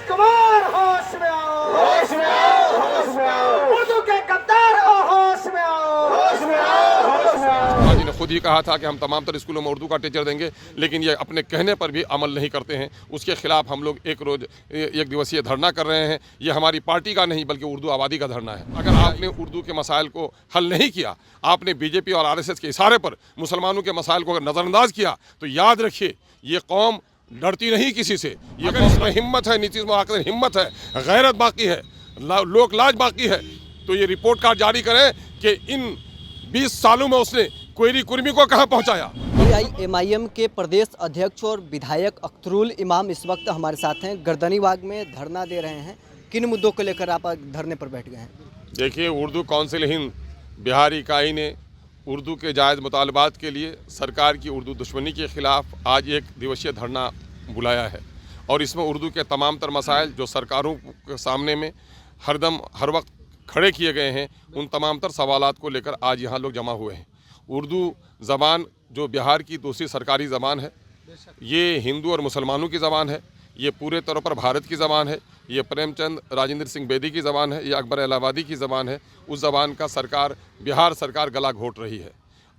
कुमार होश में आओ, होश में आओ, होश में आओ, उर्दू के गद्दार हो होश में आओ, होश में आओ, होश में आओ। जी ने खुद ही कहा था कि हम तमाम तर स्कूलों में उर्दू का टीचर देंगे, लेकिन ये अपने कहने पर भी अमल नहीं करते हैं। उसके खिलाफ हम लोग एक दिवसीय धरना कर रहे हैं। ये हमारी पार्टी का नहीं बल्कि उर्दू आबादी का धरना है। अगर आपने उर्दू के मसाइल को हल नहीं किया, आपने बीजेपी और आरएसएस के इशारे पर मुसलमानों के मसाइल को अगर नज़रअंदाज किया, तो याद रखिए ये कौम डरती नहीं किसी से। ये अगर इसमें हिम्मत है, नीतीश कुमार हिम्मत है, गैरत बाकी है, लोक लाज बाकी है, तो ये रिपोर्ट कार्ड जारी करें कि इन 20 सालों में उसने क्वेरी कुर्मी को कहां पहुंचाया। एमआईएम के प्रदेश अध्यक्ष और विधायक अख्तरुल इमाम इस वक्त हमारे साथ हैं, गर्दनीबाग में धरना दे रहे हैं। किन मुद्दों को लेकर आप धरने पर बैठ गए हैं? देखिए, उर्दू काउंसिल हिंद बिहार इकाई ने उर्दू के जायज़ मुतालबात के लिए सरकार की उर्दू दुश्मनी के ख़िलाफ़ आज एक दिवसीय धरना बुलाया है। और इसमें उर्दू के तमाम तर मसाइल जो सरकारों के सामने में हर वक्त खड़े किए गए हैं, उन तमाम तर सवालात को लेकर आज यहाँ लोग जमा हुए हैं। उर्दू ज़बान जो बिहार की दूसरी सरकारी ज़बान है, ये हिंदू और मुसलमानों की ज़बान है, ये पूरे तौर पर भारत की ज़बान है, ये प्रेमचंद राजेंद्र सिंह बेदी की ज़बान है, ये अकबर इलाहाबादी की ज़बान है। उस ज़बान का बिहार सरकार गला घोट रही है।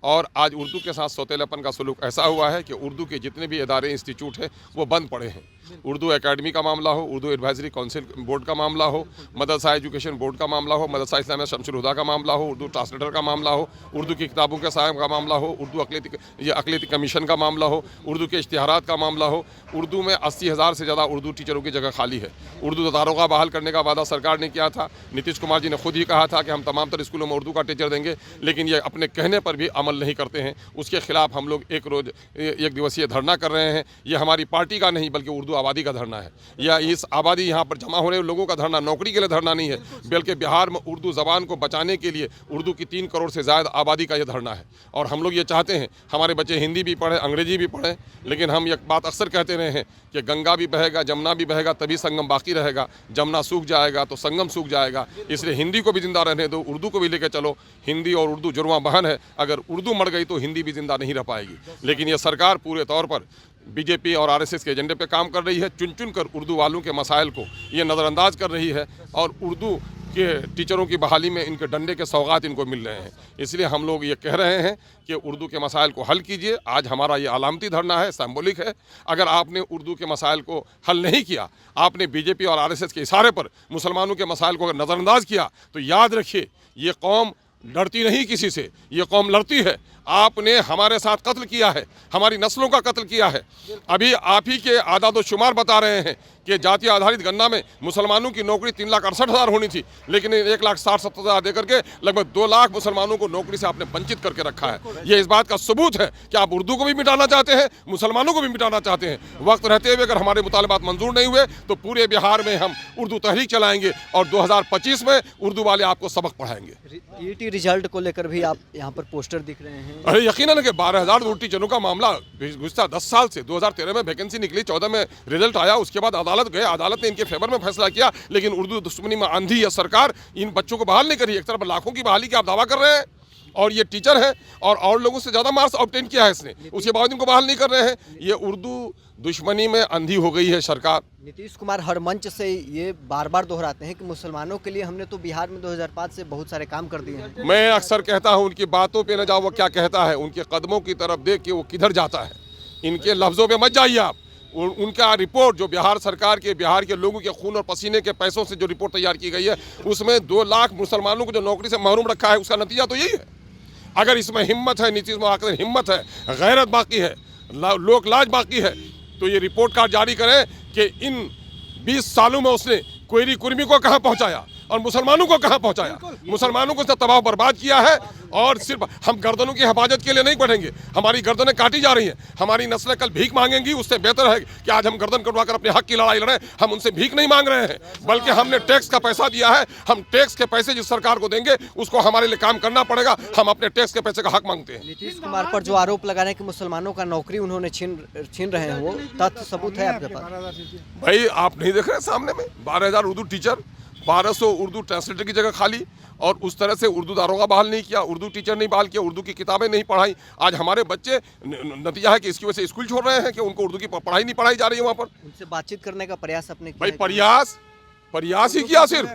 और आज उर्दू के साथ सौतेलापन का सलूक ऐसा हुआ है कि उर्दू के जितने भी इदारे इंस्टीट्यूट हैं वो बंद पड़े हैं। उर्दू एकेडमी का मामला हो, उर्दू एडवाइजरी काउंसिल बोर्ड का मामला हो, मदरसा एजुकेशन बोर्ड का मामला हो, मदरसा इस्लामिया शमसुल हुदा का मामला हो, उर्दू ट्रांसलेटर का मामला हो, उर्दू की किताबों के साहब का मामला हो, उर्दू अक़लियती कमीशन का मामला हो, उर्दू के इश्तिहारात का मामला हो। उर्दू में 80,000 से ज़्यादा उर्दू टीचरों की जगह खाली है। उर्दू दारोगा बहाल करने का वादा सरकार ने किया था। नीतीश कुमार जी ने खुद ही कहा था कि हम तमाम तर स्कूलों में उर्दू का टीचर देंगे, लेकिन ये अपने कहने पर भी अमल नहीं करते हैं। उसके खिलाफ हम लोग एक दिवसीय धरना कर रहे हैं। ये हमारी पार्टी का नहीं बल्कि उर्दू आबादी का धरना है। या इस आबादी यहाँ पर जमा हो रहे लोगों का धरना नौकरी के लिए धरना नहीं है, बल्कि बिहार में उर्दू ज़बान को बचाने के लिए उर्दू की 3 करोड़ से ज़्यादा आबादी का ये धरना है। और हम लोग ये चाहते हैं हमारे बच्चे हिंदी भी पढ़ें, अंग्रेजी भी पढ़ें, लेकिन हम एक बात अक्सर कहते रहे हैं कि गंगा भी बहेगा, जमुना भी बहेगा, तभी संगम बाकी रहेगा। जमुना सूख जाएगा तो संगम सूख जाएगा। इसलिए हिंदी को भी जिंदा रहने दो, उर्दू को भी लेकर चलो। हिंदी और उर्दू जुड़वां बहन है। अगर उर्दू मर गई तो हिंदी भी जिंदा नहीं रह पाएगी। लेकिन ये सरकार पूरे तौर पर बीजेपी और आरएसएस के एजेंडे पे काम कर रही है। चुन चुन कर उर्दू वालों के मसाइल को ये नज़रअंदाज कर रही है और उर्दू के टीचरों की बहाली में इनके डंडे के सौगात इनको मिल रहे हैं। इसलिए हम लोग ये कह रहे हैं कि उर्दू के मसाइल को हल कीजिए। आज हमारा ये अलामती धरना है, सिंबॉलिक है। अगर आपने उर्दू के मसाइल को हल नहीं किया, आपने बीजेपी और आरएसएस के इशारे पर मुसलमानों के मसाइल को अगर नज़रअंदाज किया, तो याद रखिए ये कौम डरती नहीं किसी से, ये कौम लड़ती है। आपने हमारे साथ कत्ल किया है, हमारी नस्लों का कत्ल किया है। अभी आप ही के आदाद शुमार बता रहे हैं कि जातीय आधारित गणना में मुसलमानों की नौकरी 3,68,000 होनी थी, लेकिन 1,60,70,000 देकर के लगभग 2 लाख मुसलमानों को नौकरी से आपने वंचित करके रखा है। ये इस बात का सबूत है कि आप उर्दू को भी मिटाना चाहते हैं, मुसलमानों को भी मिटाना चाहते हैं। वक्त रहते हुए अगर हमारे मुतालबात मंजूर नहीं हुए तो पूरे बिहार में हम उर्दू तहरीक चलाएंगे और 2025 में उर्दू वाले आपको सबक पढ़ाएंगे। ईटी रिजल्ट को लेकर भी आप यहाँ पर पोस्टर दिख रहे हैं। अरे यकीनन कि 12,000 उर्दू टीचरों का मामला गुज़श्ता 10 साल से 2013 में वैकेंसी निकली, 14 में रिजल्ट आया, उसके बाद अदालत गए, अदालत ने इनके फेवर में फैसला किया, लेकिन उर्दू दुश्मनी में आंधी या सरकार इन बच्चों को बहाल नहीं करी। एक तरफ लाखों की बहाली का आप दावा कर रहे हैं और ये टीचर है और लोगों से ज़्यादा मार्क्स ऑब्टेन किया है इसने, उसके बावजूद इनको बहाल नहीं कर रहे हैं। ये उर्दू दुश्मनी में अंधी हो गई है सरकार। नीतीश कुमार हर मंच से ये बार बार दोहराते हैं कि मुसलमानों के लिए हमने तो बिहार में 2005 से बहुत सारे काम कर दिए हैं। मैं अक्सर कहता हूं उनकी बातों पे न जाओ, वो क्या कहता है, उनके कदमों की तरफ देख के वो किधर जाता है। इनके लफ्ज़ों पे मत जाइए आप। उनका रिपोर्ट जो बिहार सरकार के, बिहार के लोगों के खून और पसीने के पैसों से जो रिपोर्ट तैयार की गई है, उसमें 2 लाख मुसलमानों को जो नौकरी से महरूम रखा है, उसका नतीजा तो यही है। अगर इसमें हिम्मत है, नीतीश कुमार हिम्मत है, गैरत बाकी है, लोक लाज बाकी है, तो ये रिपोर्ट कार्ड जारी करें कि इन 20 सालों में उसने क्वेरी कुर्मी को कहां पहुंचाया और मुसलमानों को कहां पहुंचाया। मुसलमानों को तबाह बर्बाद किया है। और सिर्फ हम गर्दनों की हिफाजत के लिए नहीं बढ़ेंगे, हमारी गर्दनें काटी जा रही हैं। हमारी नस्लें कल भीख मांगेंगी, उससे बेहतर है कि आज हम गर्दन कटवाकर अपने हक की लड़ाई लड़ें। हम उनसे भीख नहीं मांग रहे हैं, बल्कि हमने टैक्स का पैसा दिया है। हम टैक्स के पैसे जिस सरकार को देंगे उसको हमारे लिए काम करना पड़ेगा। हम अपने टैक्स के पैसे का हक मांगते हैं। नीतीश कुमार पर जो आरोप लगा रहे हैं कि मुसलमानों का नौकरी उन्होंने छीन रहे हैं, वो तथ्य सबूत है आपके पास? भाई आप नहीं देख रहे सामने में 12,000 उर्दू टीचर, 1200 उर्दू ट्रांसलेटर की जगह खाली, और उस तरह से उर्दू दारोगा बहाल नहीं किया, उर्दू टीचर नहीं बहाल किया, उर्दू की किताबें नहीं पढ़ाई। आज हमारे बच्चे नतीजा है कि इसकी वजह से स्कूल छोड़ रहे हैं कि उनको उर्दू की पढ़ाई नहीं पढ़ाई जा रही है वहाँ पर। उनसे बातचीत करने का प्रयास अपने भाई प्रयास ही किया, सिर्फ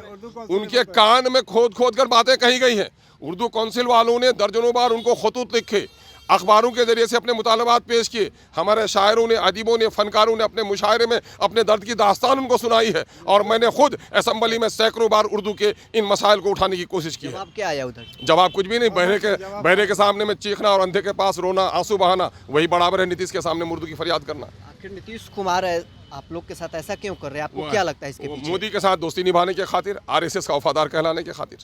उनके कान में खोद खोद कर बातें कही गई हैं। उर्दू काउंसिल वालों ने दर्जनों बार उनको खतूत लिखे, अखबारों के जरिए से अपने मुतालबात पेश किए। हमारे शायरों ने, अदीबों ने, फनकारों ने अपने मुशायरे में अपने दर्द की दास्तान उनको सुनाई है, और मैंने खुद असम्बली में सैकड़ों बार उर्दू के इन मसाइल को उठाने की कोशिश की है। जवाब क्या आया उधर? जवाब कुछ भी नहीं। बहरे के सामने में चीखना और अंधे के पास रोना, आंसू बहाना, वही बराबर है नीतीश के सामने मुर्दू की फरियाद करना। आखिर नीतीश कुमार आप लोग के साथ ऐसा क्यों कर रहे हैं? आपको क्या लगता है इसके पीछे? मोदी के साथ दोस्ती निभाने के खातिर, आरएसएस का वफादार कहलाने के खातिर।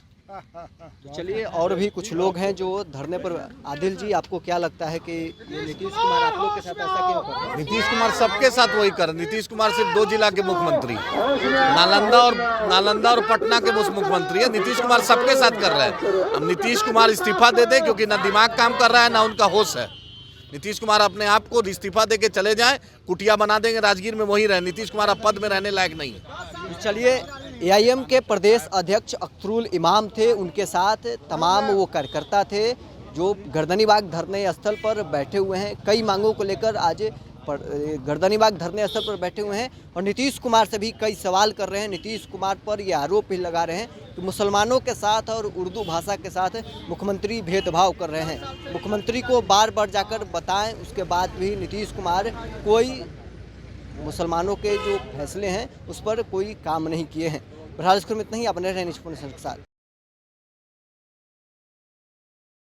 चलिए, और भी कुछ लोग हैं जो धरने पर। आदिल जी, आपको क्या लगता है कि ये नीतीश कुमार आप लोग के साथ ऐसा क्यों कर रहे हैं? नीतीश कुमार सबके साथ वही कर। नीतीश कुमार सिर्फ 2 जिला के मुख्यमंत्री, नालंदा और पटना के मुख्यमंत्री है। नीतीश कुमार सबके साथ कर रहे हैं। अब नीतीश कुमार इस्तीफा दे दे, क्योंकि ना दिमाग काम कर रहा है ना उनका होश है। नीतीश कुमार अपने आप को इस्तीफा दे के चले जाएं, कुटिया बना देंगे राजगीर में, वही रहे। नीतीश कुमार अब पद में रहने लायक नहीं है। चलिए, एआईएम के प्रदेश अध्यक्ष अख्तरुल इमाम थे, उनके साथ तमाम वो कार्यकर्ता थे जो गर्दनीबाग धरने स्थल पर बैठे हुए हैं। कई मांगों को लेकर आज गर्दनीबाग धरने स्थल पर बैठे हुए हैं, और नीतीश कुमार से भी कई सवाल कर रहे हैं। नीतीश कुमार पर ये आरोप भी लगा रहे हैं कि मुसलमानों के साथ और उर्दू भाषा के साथ मुख्यमंत्री भेदभाव कर रहे हैं। मुख्यमंत्री को बार बार जाकर बताएं, उसके बाद भी नीतीश कुमार कोई मुसलमानों के जो फैसले हैं उस पर कोई काम नहीं किए हैं। बहरहाल इसमें इतना ही। अपने रहे निष्पन्न के साथ।